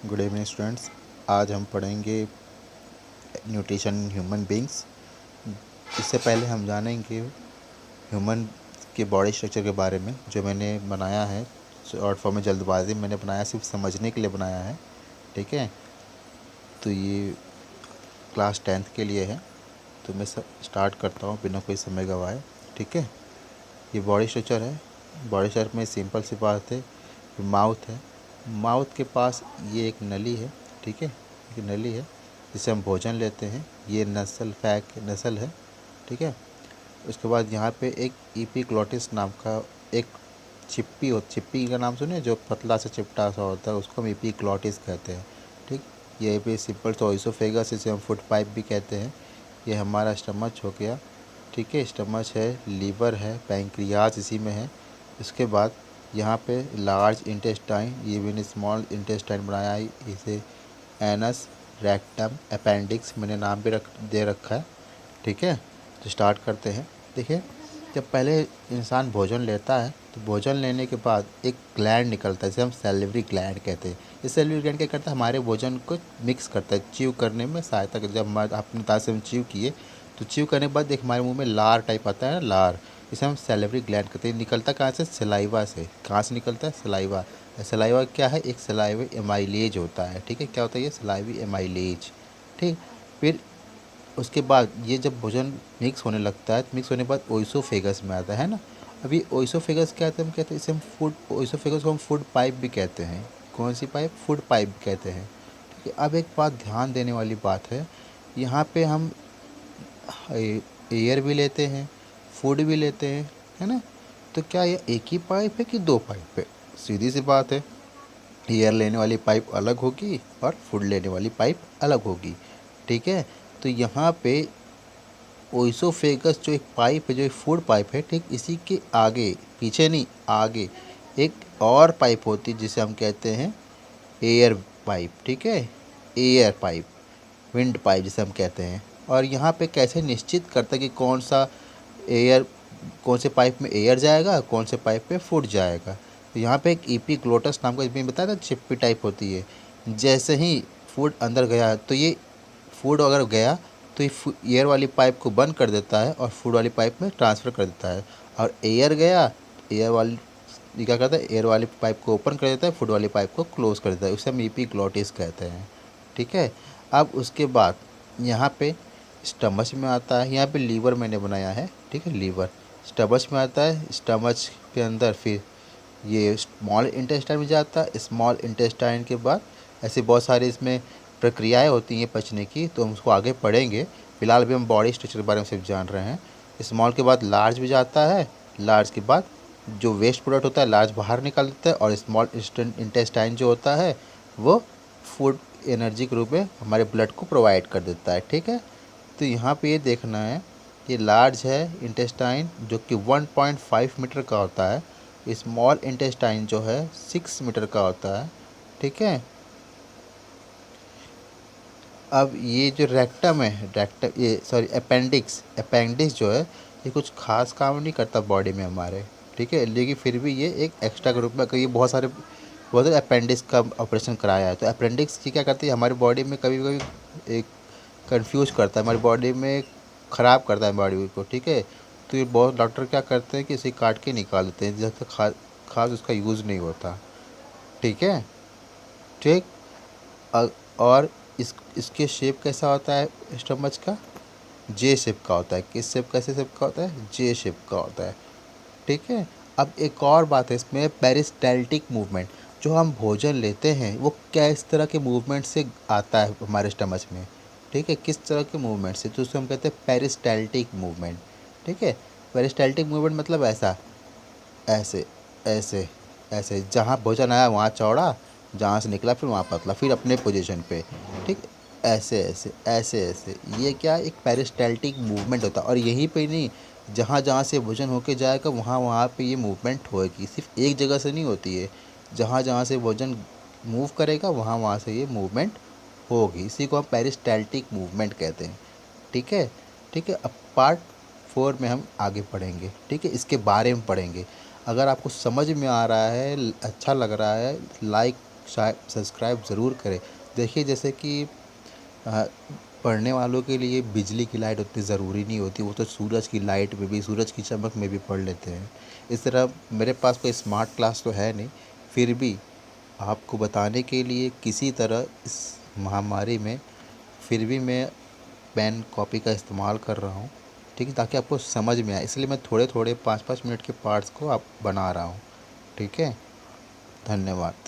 Good evening students. आज हम पढ़ेंगे न्यूट्रिशन इन ह्यूमन बींग्स। इससे पहले हम जानेंगे ह्यूमन के बॉडी स्ट्रक्चर के बारे में, जो मैंने बनाया है शॉर्ट फॉर्म में, जल्दबाजी में मैंने बनाया, सिर्फ समझने के लिए बनाया है। ठीक है, तो ये क्लास 10th के लिए है। तो मैं स्टार्ट करता हूँ बिना कोई समय गंवाए। ठीक है, ये बॉडी स्ट्रक्चर है। बॉडी स्ट्रक्चर में सिंपल सी बात है, माउथ है। माउथ के पास ये एक नली है। ठीक है, एक नली है जिससे हम भोजन लेते हैं। ये नसल है। ठीक है, उसके बाद यहाँ पे एक ईपीग्लॉटिस नाम का एक चिप्पी का नाम सुने, जो पतला सा चिपटा सा होता है, उसको हम ईपीग्लॉटिस कहते हैं। ठीक, ये भी सिंपल तो ओइसोफेगस, इसे हम फूड पाइप भी कहते हैं। ये हमारा स्टमच हो गया। ठीक है, स्टमच है, लीवर है, पैंक्रियाज इसी में है। इसके बाद यहाँ पे लार्ज इंटेस्टाइन, ये भी स्मॉल इंटेस्टाइन बनाया है, इसे एनस, रेक्टम, अपेंडिक्स मैंने नाम भी दे रखा है। ठीक है, तो स्टार्ट करते हैं। देखिए, जब पहले इंसान भोजन लेता है तो भोजन लेने के बाद एक ग्लैंड निकलता है, जिसे हम सैलिवरी ग्लैंड कहते हैं। ये सैलिवरी ग्लैंड क्या करता है, हमारे भोजन को मिक्स करता है, च्यू करने में सहायता करता है। जब हमारे अपने दांत से हम च्यू किए तो च्यू करने के बाद एक हमारे मुंह में लार टाइप आता है ना, लार, इसे हम सैलिवरी ग्लैंड कहते हैं। निकलता कहाँ से, सलाइवा से। कहाँ से निकलता है, सलाइवा। सलाइवा क्या है, एक सलाइवी एमाइलेज होता है। ठीक है, क्या होता है ये, सलाइवी एमाइलेज। ठीक, फिर उसके बाद ये जब भोजन मिक्स होने लगता है, तो मिक्स होने के बाद ओइसोफेगस में आता है ना। अभी ओइसोफेगस क्या है, हम कहते हैं इसे हम फूड, ओइसोफेगस को हम फूड पाइप भी कहते हैं। कौन सी पाइप, फूड पाइप कहते हैं। ठीक है, अब एक बात ध्यान देने वाली बात है, यहाँ पे हम एयर भी लेते हैं, फूड भी लेते हैं, है ना। तो क्या ये एक ही पाइप है कि दो पाइप है? सीधी सी बात है, एयर लेने वाली पाइप अलग होगी और फूड लेने वाली पाइप अलग होगी। ठीक है, तो यहाँ पे ओइसोफेगस जो एक पाइप है, जो एक फूड पाइप है, ठीक इसी के आगे, पीछे नहीं, आगे एक और पाइप होती है जिसे हम कहते हैं एयर पाइप। ठीक है, एयर पाइप, विंड पाइप जिसे हम कहते हैं। और यहाँ पे कैसे निश्चित करता है कि एयर कौन से पाइप में एयर जाएगा, कौन से पाइप में फूड जाएगा? तो यहाँ पे एक ईपीग्लोटस नाम का, इसमें बताया था चिप्पी टाइप होती है। जैसे ही फूड अंदर गया तो ये फूड अगर गया तो ये एयर वाली पाइप को बंद कर देता है और फूड वाली पाइप में ट्रांसफ़र कर देता है। और एयर गया, एयर वाली ये क्या करता है, एयर वाली पाइप को ओपन कर देता है, फूड वाली पाइप को क्लोज कर देता है। उसे हम ईपीग्लोटिस कहते हैं। ठीक है, अब उसके बाद यहाँ पे स्टमच में आता है। यहाँ पे लीवर मैंने बनाया है। ठीक है, लीवर स्टमच में आता है। स्टमच के अंदर फिर ये स्मॉल इंटेस्टाइन में जाता है। स्मॉल इंटेस्टाइन के बाद ऐसे बहुत सारी इसमें प्रक्रियाएं होती हैं पचने की, तो हम उसको आगे पढ़ेंगे। फिलहाल अभी हम बॉडी स्ट्रक्चर के बारे में सिर्फ जान रहे हैं। स्मॉल के बाद लार्ज भी जाता है। लार्ज के बाद जो वेस्ट प्रोडक्ट होता है लार्ज बाहर निकाल देता है, और स्मॉल इंटेस्टाइन जो होता है वो फूड एनर्जी के रूप में हमारे ब्लड को प्रोवाइड कर देता है। ठीक है, तो यहाँ पे ये देखना है, ये लार्ज है इंटेस्टाइन जो कि 1.5 मीटर का होता है। स्मॉल इंटेस्टाइन जो है 6 मीटर का होता है। ठीक है, अब ये जो रेक्टम है, रेक्टम ये सॉरी अपेंडिक्स, अपेंडिक्स जो है ये कुछ खास काम नहीं करता बॉडी में हमारे। ठीक है, लेकिन फिर भी ये एक एक्स्ट्रा के रूप में, कई बहुत सारे अपेंडिक्स का ऑपरेशन कराया है। तो अपेंडिक्स की क्या करती है, हमारी बॉडी में कभी कभी एक कंफ्यूज करता है, हमारी बॉडी में ख़राब करता है बॉडी को। ठीक है, तो ये बहुत डॉक्टर क्या करते हैं कि इसे काट के निकाल देते हैं, जब तक खास उसका यूज़ नहीं होता। ठीक है, ठीक। अ- और इसके शेप कैसा होता है स्टमच का, जे शेप का होता है। किस शेप, कैसे शेप का होता है, जे शेप का होता है। ठीक है, अब एक और बात है इसमें, पेरिस्टैल्टिक मूवमेंट। जो हम भोजन लेते हैं वो क्या इस तरह के मूवमेंट से आता है हमारे स्टमच में। ठीक है, किस तरह के मूवमेंट से, तो उसको हम कहते हैं पेरिस्टैल्टिक मूवमेंट। ठीक है, पेरिस्टैल्टिक मूवमेंट मतलब ऐसा, ऐसे, ऐसे, ऐसे, जहाँ भोजन आया वहाँ चौड़ा, जहाँ से निकला फिर वहाँ पतला, फिर अपने पोजीशन पे। ठीक, ऐसे ऐसे ऐसे ऐसे, ये क्या एक पेरिस्टैल्टिक मूवमेंट होता है। और यहीं पे नहीं, जहाँ जहाँ से भोजन होके जाएगा वहाँ वहाँ पे ये मूवमेंट होएगी, सिर्फ एक जगह से नहीं होती है। जहाँ जहाँ से भोजन मूव करेगा वहाँ वहाँ से ये मूवमेंट होगी, इसी को हम पेरिस्टैल्टिक मूवमेंट कहते हैं। ठीक है, ठीक है, अब पार्ट 4 में हम आगे पढ़ेंगे। ठीक है, इसके बारे में पढ़ेंगे। अगर आपको समझ में आ रहा है, अच्छा लग रहा है, लाइक सब्सक्राइब ज़रूर करें। देखिए जैसे कि अ, पढ़ने वालों के लिए बिजली की लाइट उतनी ज़रूरी नहीं होती, वो तो सूरज की लाइट में भी, सूरज की चमक में भी पढ़ लेते हैं। इस तरह मेरे पास कोई स्मार्ट क्लास तो है नहीं, फिर भी आपको बताने के लिए किसी तरह इस महामारी में फिर भी मैं पेन कॉपी का इस्तेमाल कर रहा हूँ, ठीक है, ताकि आपको समझ में आए। इसलिए मैं थोड़े थोड़े 5-5 मिनट के पार्ट्स को आप बना रहा हूँ, ठीक है। धन्यवाद।